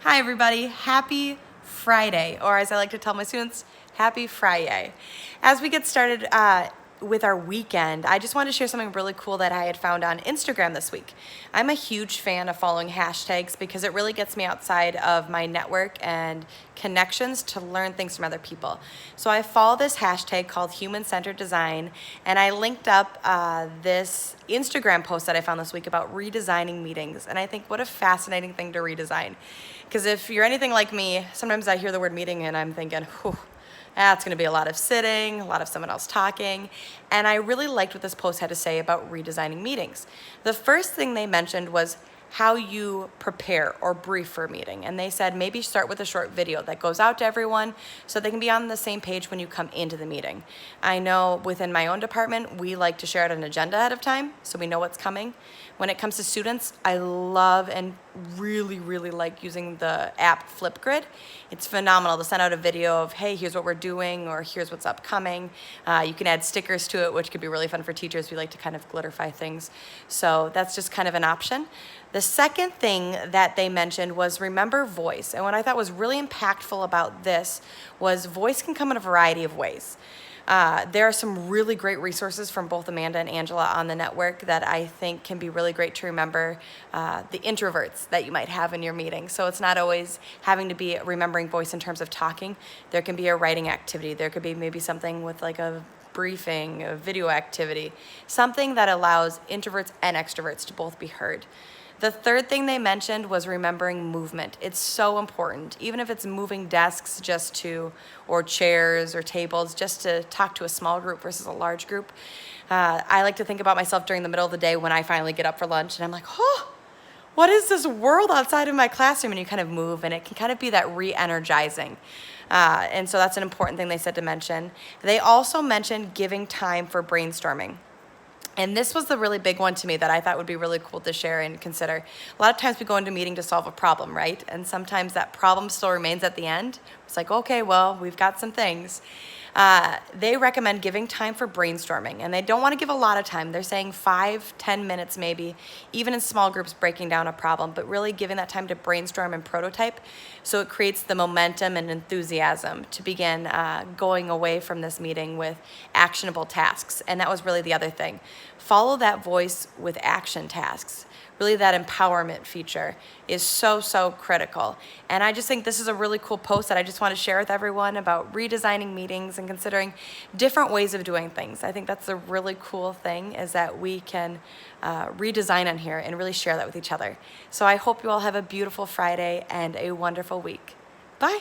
Hi everybody, happy Friday, or as I like to tell my students, happy Friday. As we get started with our weekend, I just wanted to share something really cool that I had found on Instagram this week. I'm a huge fan of following hashtags because it really gets me outside of my network and connections to learn things from other people. So I follow this hashtag called human-centered design, and I linked up this Instagram post that I found this week about redesigning meetings. And I think what a fascinating thing to redesign. Because if you're anything like me, sometimes I hear the word meeting and I'm thinking, whew, that's going to be a lot of sitting, a lot of someone else talking. And I really liked what this post had to say about redesigning meetings. The first thing they mentioned was how you prepare or brief for a meeting. And they said maybe start with a short video that goes out to everyone so they can be on the same page when you come into the meeting. I know within my own department, we like to share out an agenda ahead of time so we know what's coming. When it comes to students, I love and really like using the app Flipgrid. It's phenomenal to send out a video of, hey, here's what we're doing, or here's what's upcoming. You can add stickers to it, which could be really fun for teachers. We like to kind of glitterify things. So that's just kind of an option. The second thing that they mentioned was remember voice. And what I thought was really impactful about this was voice can come in a variety of ways. There are some really great resources from both Amanda and Angela on the network that I think can be really great to remember the introverts that you might have in your meeting. So it's not always having to be remembering voice in terms of talking. There can be a writing activity. There could be maybe something with like a briefing, a video activity, something that allows introverts and extroverts to both be heard. The third thing they mentioned was remembering movement. It's so important, even if it's moving desks or chairs or tables, just to talk to a small group versus a large group. I like to think about myself during the middle of the day when I finally get up for lunch and I'm like, oh, what is this world outside of my classroom? And you kind of move and it can kind of be that re-energizing. And so that's an important thing they said to mention. They also mentioned giving time for brainstorming. And this was the really big one to me that I thought would be really cool to share and consider. A lot of times we go into a meeting to solve a problem, right? And sometimes that problem still remains at the end. It's like, okay, well, we've got some things. They recommend giving time for brainstorming, and they don't want to give a lot of time. They're saying 5-10 minutes maybe, even in small groups breaking down a problem, but really giving that time to brainstorm and prototype so it creates the momentum and enthusiasm to begin going away from this meeting with actionable tasks. And that was really the other thing. Follow that voice with action tasks. Really, that empowerment feature is so critical. And I just think this is a really cool post that I just want to share with everyone about redesigning meetings and considering different ways of doing things. I think that's a really cool thing, is that we can redesign on here and really share that with each other. So I hope you all have a beautiful Friday and a wonderful week. Bye.